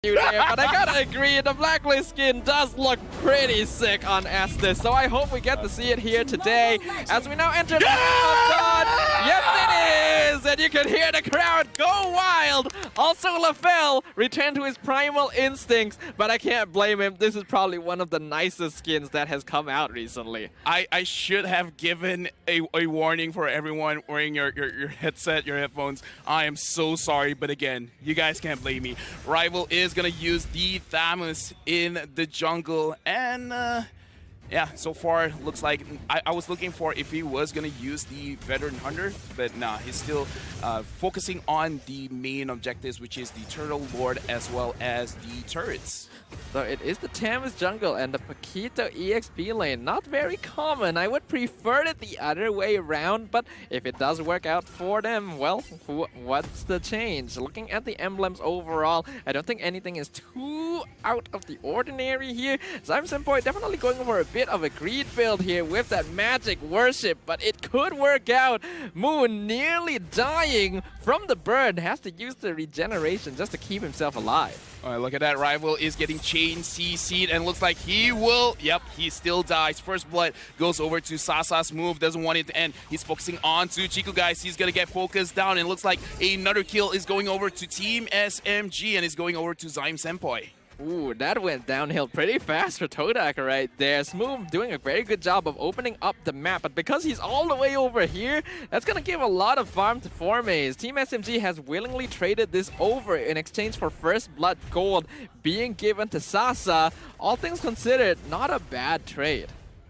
you there, but I gotta agree, the Blacklist skin does look pretty sick on S10, so I hope we get to see it here today as we now enter the God. Yes, it is! And you can hear the crowd go wild! Also, LaFell returned to his primal instincts, but I can't blame him. This is probably one of the nicest skins that has come out recently. I should have given a warning for everyone wearing your headset, your headphones. I am so sorry, but again, you guys can't blame me. Rival is gonna use the Thamus in the jungle, and yeah, so far looks like I was looking for if he was gonna use the Veteran Hunter, but nah, he's still focusing on the main objectives, which is the Turtle Lord as well as the turrets. So it is the Thamus jungle and the Paquito EXP lane. Not very common. I would prefer it the other way around, but if it does work out for them, well, what's the change? Looking at the emblems overall, I don't think anything is too out of the ordinary here. Senpoi definitely going for a bit of a greed build here with that magic worship, but it could work out. Moon nearly dying from the burn, has to use the regeneration just to keep himself alive. All right, look at that. Rival is getting chain CC'd and looks like he will. Yep, he still dies. First blood goes over to Sasa's move. Doesn't want it to end. He's focusing on to Chiku, guys. He's going to get focused down. And it looks like another kill is going over to Team SMG and is going over to Senpoi. Ooh, that went downhill pretty fast for TODAK right there. Smooth doing a very good job of opening up the map, but because he's all the way over here, that's gonna give a lot of farm to Formaze. Team SMG has willingly traded this over in exchange for first blood gold being given to Sasa. All things considered, not a bad trade.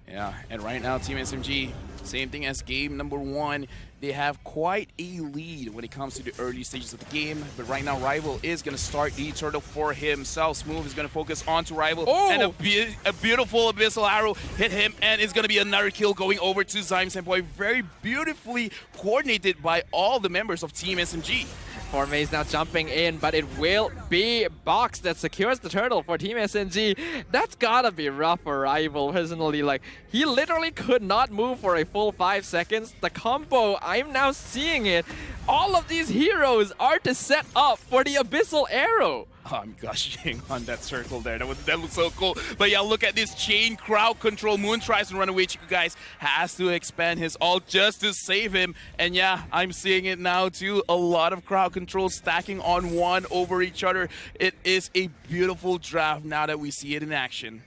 Yeah, and right now Team SMG, same thing as game number 1. They have quite a lead when it comes to the early stages of the game, but right now Rival is going to start the turtle for himself. Smooth is going to focus onto Rival, and a beautiful Abyssal Arrow hit him, and it's going to be another kill going over to Senpoi. Very beautifully coordinated by all the members of Team SMG. Formaze now jumping in, but it will be Box that secures the turtle for Team SMG. That's gotta be rough for Rival, personally. Like, he literally could not move for a full 5 seconds. The combo, I'm now seeing it. All of these heroes are to set up for the Abyssal Arrow. Oh, I'm gushing on that circle there. That looks so cool. But yeah, look at this chain crowd control. Moon tries to run away. Chiku, guys, has to expand his ult just to save him. And yeah, I'm seeing it now too. A lot of crowd control stacking on one over each other. It is a beautiful draft now that we see it in action.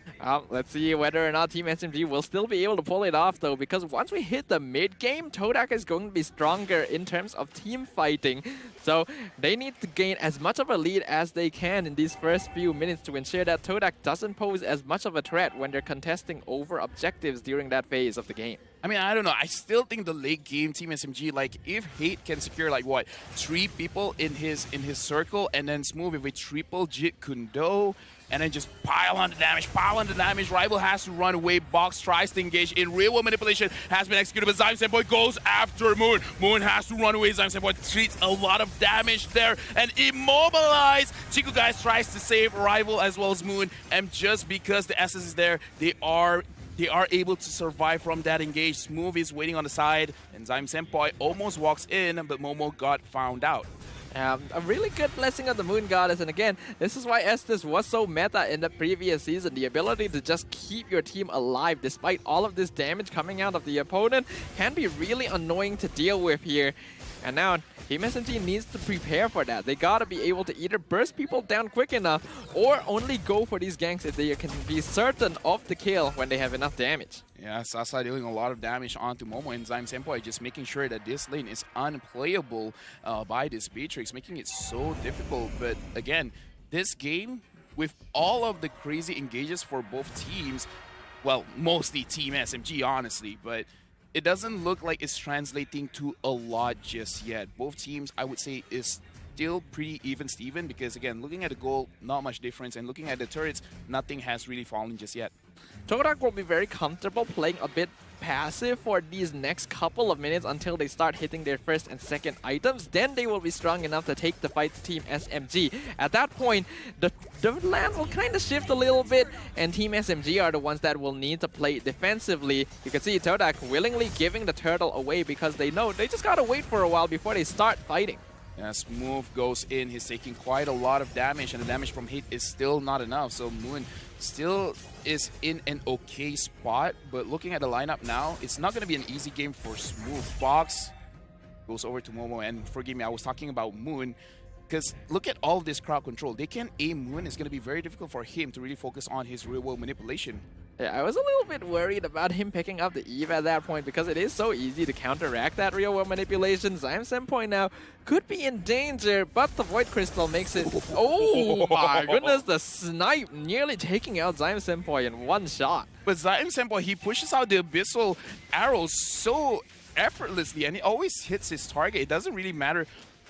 Let's see whether or not Team SMG will still be able to pull it off, though, because once we hit the mid-game, TODAK is going to be stronger in terms of team fighting. So they need to gain as much of a lead as they can in these first few minutes to ensure that TODAK doesn't pose as much of a threat when they're contesting over objectives during that phase of the game. I mean, I don't know. I still think the late game Team SMG, like, if Hate can secure, like, what, 3 people in his circle, and then Smooth with a triple Jit Kundo, and then just pile on the damage. Rival has to run away. Box tries to engage in real-world manipulation, has been executed, but Senpoi goes after Moon. Moon has to run away. Senpoi treats a lot of damage there and immobilize. Chiku, guys, tries to save Rival as well as Moon, and just because the SS is there, they are able to survive from that engage. Smooth is waiting on the side, and Senpoi almost walks in, but Momo got found out. A really good blessing of the Moon Goddess, and again, this is why S10 was so meta in the previous season. The ability to just keep your team alive despite all of this damage coming out of the opponent can be really annoying to deal with here. And now, Team SMG needs to prepare for that. They gotta be able to either burst people down quick enough or only go for these ganks if they can be certain of the kill when they have enough damage. Yeah, Sasa dealing a lot of damage onto Momo, and Senpoi just making sure that this lane is unplayable by this Beatrix, making it so difficult. But again, this game, with all of the crazy engages for both teams, well, mostly Team SMG, honestly, but it doesn't look like it's translating to a lot just yet. Both teams, I would say, is still pretty even-steven because, again, looking at the goal, not much difference, and looking at the turrets, nothing has really fallen just yet. TODAK will be very comfortable playing a bit passive for these next couple of minutes until they start hitting their first and second items. Then they will be strong enough to take the fight to Team SMG. At that point, the land will kind of shift a little bit, and Team SMG are the ones that will need to play defensively. You can see TODAK willingly giving the turtle away because they know they just gotta wait for a while before they start fighting. Smooth goes in. He's taking quite a lot of damage, and the damage from Hate is still not enough. So Moon still is in an okay spot, but looking at the lineup now, it's not going to be an easy game for Smooth. Box goes over to Momo, and forgive me, I was talking about Moon, because look at all this crowd control. They can aim Moon. It's going to be very difficult for him to really focus on his real-world manipulation. Yeah, I was a little bit worried about him picking up the Eve at that point because it is so easy to counteract that real-world manipulation. Sempoint now could be in danger, but the Void Crystal makes it... Oh my goodness, the snipe nearly taking out Sempoint in one shot. But Sempoint, he pushes out the Abyssal arrows so effortlessly, and he always hits his target. It doesn't really matter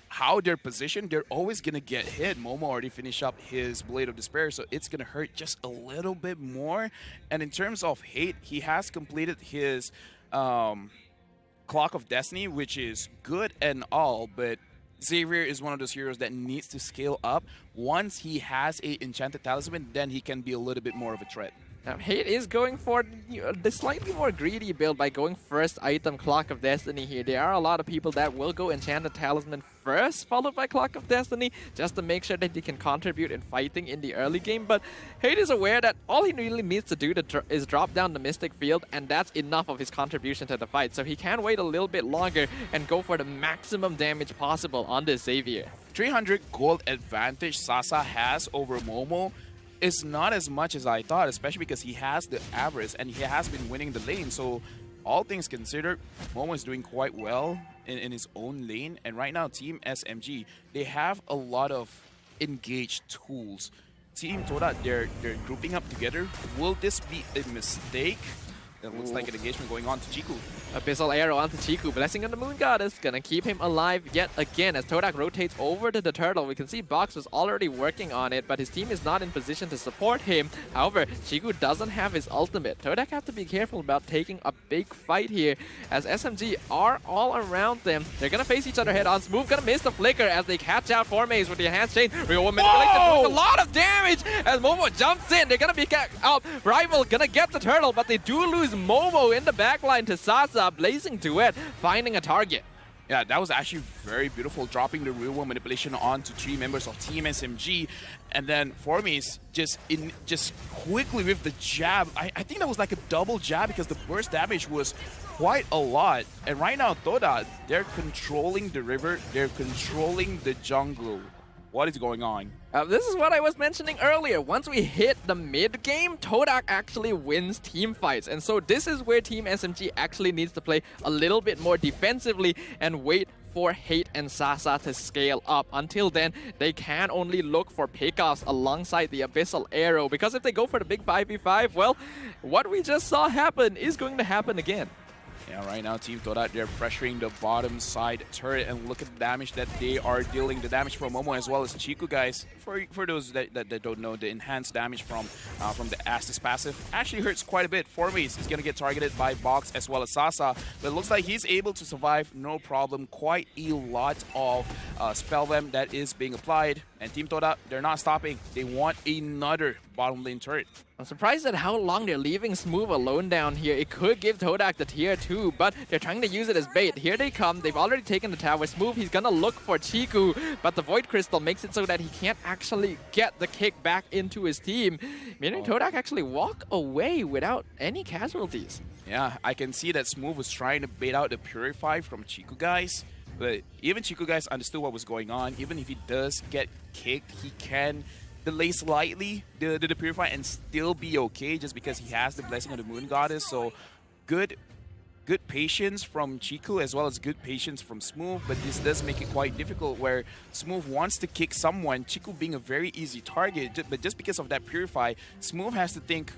how they're positioned, they're always going to get hit. Momo already finished up his Blade of Despair, so it's going to hurt just a little bit more. And in terms of Hate, he has completed his Clock of Destiny, which is good and all, but Xavier is one of those heroes that needs to scale up. Once he has a Enchanted Talisman, then he can be a little bit more of a threat. Now, Hate is going for the slightly more greedy build by going first item Clock of Destiny here. There are a lot of people that will go Enchanted Talisman first, followed by Clock of Destiny, just to make sure that he can contribute in fighting in the early game. But Hate is aware that all he really needs to do is drop down the Mystic Field, and that's enough of his contribution to the fight. So he can wait a little bit longer and go for the maximum damage possible on this Xavier. 300 gold advantage Sasa has over Momo is not as much as I thought, especially because he has the Avarice and he has been winning the lane. So all things considered, Momo is doing quite well in his own lane. And right now, Team SMG, they have a lot of engaged tools. Team TODAK, they're grouping up together. Will this be a mistake? It looks like an engagement going on to Chiku. Abyssal Arrow onto Chiku, blessing on the Moon Goddess, gonna keep him alive yet again as TODAK rotates over to the turtle. We can see Box was already working on it, but his team is not in position to support him. However, Chiku doesn't have his ultimate. TODAK have to be careful about taking a big fight here as SMG are all around them. They're gonna face each other head on. Smooth gonna miss the flicker as they catch out Formaze with the enhanced chain. Real Woman doing a lot of damage as Momo jumps in. They're gonna be out. Rival gonna get the turtle, but they do lose Momo in the backline to Sasa. Blazing Duet finding a target. Yeah, that was actually very beautiful, dropping the real-world manipulation onto 3 members of Team SMG. And then Formace just quickly with the jab. I think that was like a double jab because the burst damage was quite a lot. And right now, TODAK, they're controlling the river, they're controlling the jungle. What is going on? This is what I was mentioning earlier. Once we hit the mid-game, TODAK actually wins team fights. And so this is where Team SMG actually needs to play a little bit more defensively and wait for Hate and Sasa to scale up. Until then, they can only look for pickoffs alongside the Abyssal Arrow. Because if they go for the big 5v5, well, what we just saw happen is going to happen again. Yeah, right now, Team TODAK, they're pressuring the bottom side turret, and look at the damage that they are dealing. The damage from Momo as well as Chiku, guys. For those that don't know, the enhanced damage from the Astis passive actually hurts quite a bit. Formace is going to get targeted by Box as well as Sasa, but it looks like he's able to survive no problem. Quite a lot of spell them that is being applied, and Team TODAK, they're not stopping. They want another bottom lane turret. I'm surprised at how long they're leaving Smooth alone down here. It could give TODAK the tier 2, but they're trying to use it as bait. Here they come. They've already taken the tower. Smooth, he's gonna look for Chiku, but the Void Crystal makes it so that he can't actually get the kick back into his team, meaning TODAK actually walk away without any casualties. Yeah, I can see that Smooth was trying to bait out the Purify from Chiku, guys, but even Chiku, guys, understood what was going on. Even if he does get kicked, he can delay slightly the Purify and still be okay just because he has the Blessing of the Moon Goddess. So good patience from Chiku as well as good patience from Smooth, but this does make it quite difficult where Smooth wants to kick someone, Chiku being a very easy target, but just because of that Purify, Smooth has to think,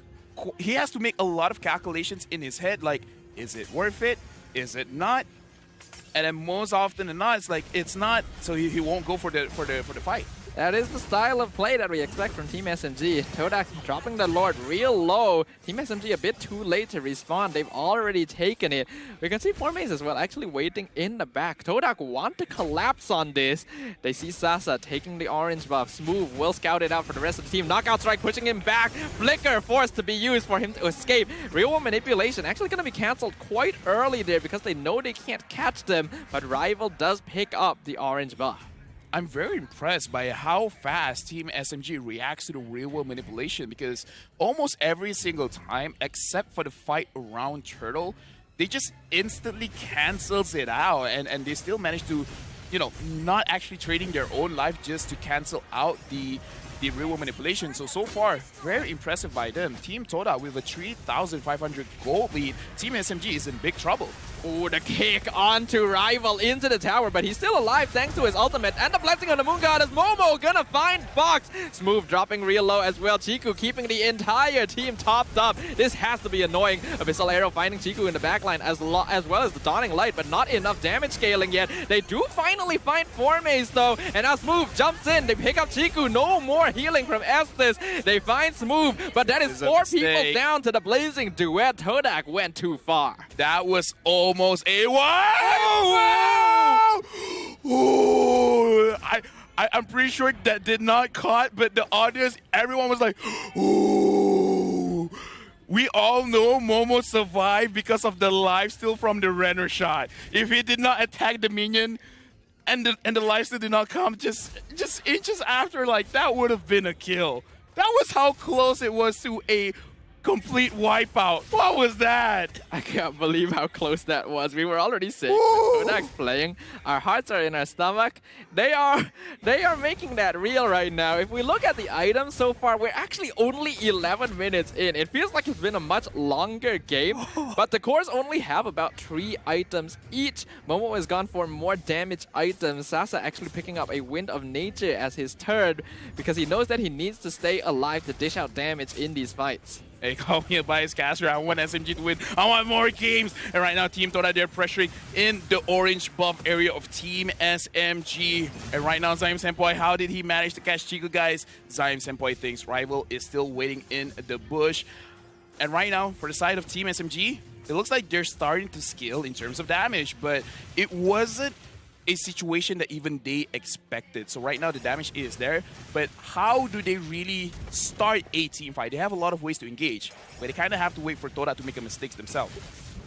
he has to make a lot of calculations in his head, like, is it worth it? Is it not? And then most often than not, it's like, it's not, so he won't go for the fight. That is the style of play that we expect from Team SMG. TODAK dropping the Lord real low. Team SMG a bit too late to respawn. They've already taken it. We can see Formace as well actually waiting in the back. TODAK want to collapse on this. They see Sasa taking the orange buff. Smooth will scout it out for the rest of the team. Knockout Strike pushing him back. Flicker forced to be used for him to escape. Real Manipulation actually going to be cancelled quite early there because they know they can't catch them. But Rival does pick up the orange buff. I'm very impressed by how fast Team SMG reacts to the real-world manipulation, because almost every single time, except for the fight around Turtle, they just instantly cancels it out, and they still manage to, you know, not actually trading their own life just to cancel out the real-world manipulation. So far, very impressive by them. Team TODAK with a 3,500 gold lead. Team SMG is in big trouble. Ooh, the kick onto Rival into the tower, but he's still alive thanks to his ultimate. And the blessing on the Moon Goddess. Momo gonna find Fox. Smooth dropping real low as well. Chiku keeping the entire team topped up. This has to be annoying. Abyssal Arrow finding Chiku in the backline as well as the Dawning Light, but not enough damage scaling yet. They do finally find Formaze though, and now Smooth jumps in. They pick up Chiku. No more healing from S10. They find Smooth, but that is 4 people down to the Blazing Duet. TODAK went too far. That was almost a wow! Ooh, I'm pretty sure that did not caught, but the audience, everyone was like, ooh. We all know Momo survived because of the lifesteal from the Renner shot. If he did not attack the minion and the lifesteal did not come just inches after, like, that would have been a kill. That was how close it was to a complete wipeout. What was that? I can't believe how close that was. We were already sick. TODAK's playing. Our hearts are in our stomach. They are making that real right now. If we look at the items so far, we're actually only 11 minutes in. It feels like it's been a much longer game, but the cores only have about 3 items each. Momo has gone for more damage items. Sasa actually picking up a Wind of Nature as his third because he knows that he needs to stay alive to dish out damage in these fights. Hey, call me a biased caster. I want SMG to win. I want more games. And right now, Team TODAK, they're pressuring in the orange buff area of Team SMG. And right now, Zyme Senpai, how did he manage to catch Chiku, guys? Zyme Senpai thinks Rival is still waiting in the bush. And right now, for the side of Team SMG, it looks like they're starting to scale in terms of damage, but it wasn't a situation that even they expected. So right now the damage is there, but how do they really start a team fight? They have a lot of ways to engage, but they kind of have to wait for TODAK to make a mistakes themselves.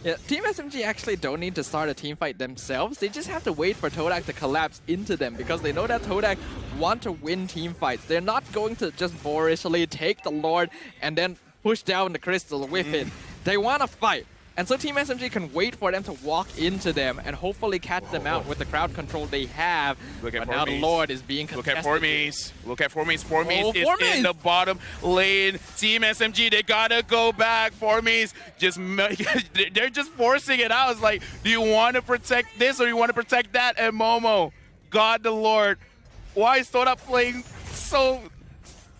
Yeah, Team SMG actually don't need to start a team fight themselves. They just have to wait for TODAK to collapse into them because they know that TODAK want to win team fights. They're not going to just boorishly take the Lord and then push down the crystal with it. They want to fight. And so Team SMG can wait for them to walk into them and hopefully catch them out with the crowd control they have. Look at but now the Lord is being contested. Look at Formaze. Look at Formaze. Formaze is in the bottom lane. Team SMG, they gotta go back. Formaze, they're just forcing it out. It's like, do you want to protect this or you want to protect that? And Momo, God the Lord, why is TODAK playing so...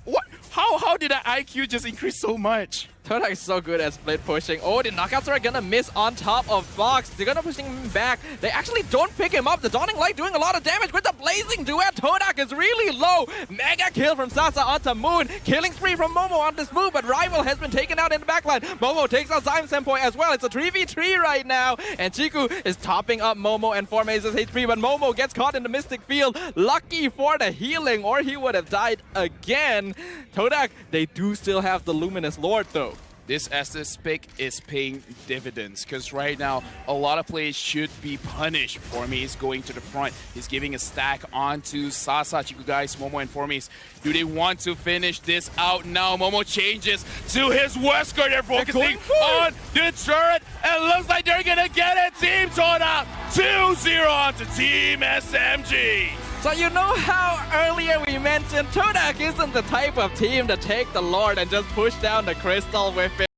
What? How did that IQ just increase so much? TODAK is so good at split pushing. Oh, the knockouts are gonna miss on top of Fox. They're gonna pushing him back. They actually don't pick him up. The Dawning Light doing a lot of damage with the Blazing Duet. TODAK is really low. Mega kill from Sasa onto Moon. Killing spree from Momo on this move, but Rival has been taken out in the backline. Momo takes out Zyme Senpai as well. It's a 3v3 right now. And Chiku is topping up Momo and Formaze's HP, but Momo gets caught in the Mystic Field. Lucky for the healing, or he would have died again. TODAK, they do still have the Luminous Lord though. This S10 pick is paying dividends because right now a lot of players should be punished. Formaze going to the front. He's giving a stack onto Sasa, Chiku guys, Momo and Formaze. Do they want to finish this out now? Momo changes to his Wesker. They're focusing on the turret and looks like they're gonna get it. Team TODAK 2-0 onto Team SMG. So you know how earlier we mentioned TODAK isn't the type of team to take the Lord and just push down the crystal with it.